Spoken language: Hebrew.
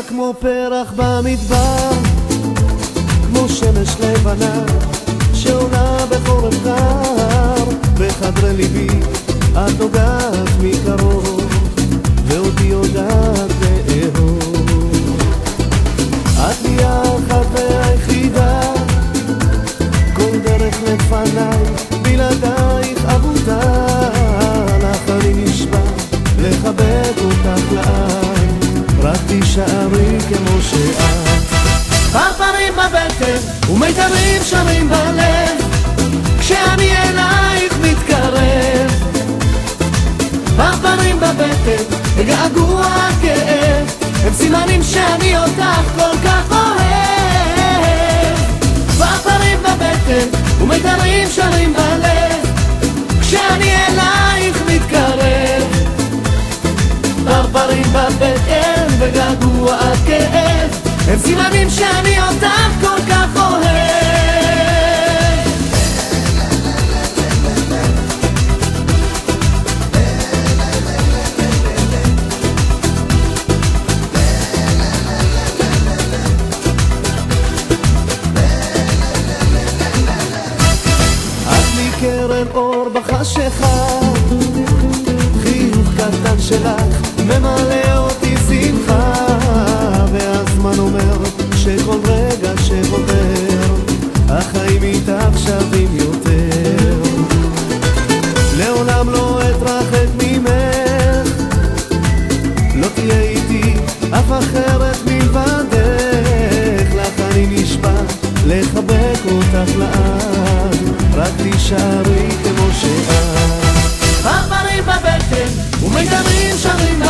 כמו פרח במדבר, כמו שמש לבנה שעולה בחורף קר. בחדרי ליבי את נוגעת מקרוב, ואותי יודעת לאהוב. את לי האחת והיחידה, כל דרך לפניי, בלעדייך אבודה. לך אני נשבע לחבק אותך לעד, רק תישארי כמו שאת. פרפרים בבטן ומיתרים שרים בלב, כשאני אלייך מתקרב. פרפרים בבטן וגעגוע כאב, הם סימנים שאני אותך כל כך אוהב. פרפרים בבטן ומיתרים שרים בלב, כשאני אלייך מתקרב. פרפרים בבטן וגעגוע כאב, הם סימנים שאני אותך כל כך אוהב. את לי קרן אור בחשיכה, חיוך קטן שלך ממלא אותי שמחה. והזמן אומר שכל רגע שעובר החיים איתך שווים יותר. לעולם לא אתרחק ממך, לא תהיה איתי אף אחרת מלבדך. לך אני נשבע לחבק אותך לעד, רק תישארי כמו שאת. פרפרים בבטן ומיתרים שרים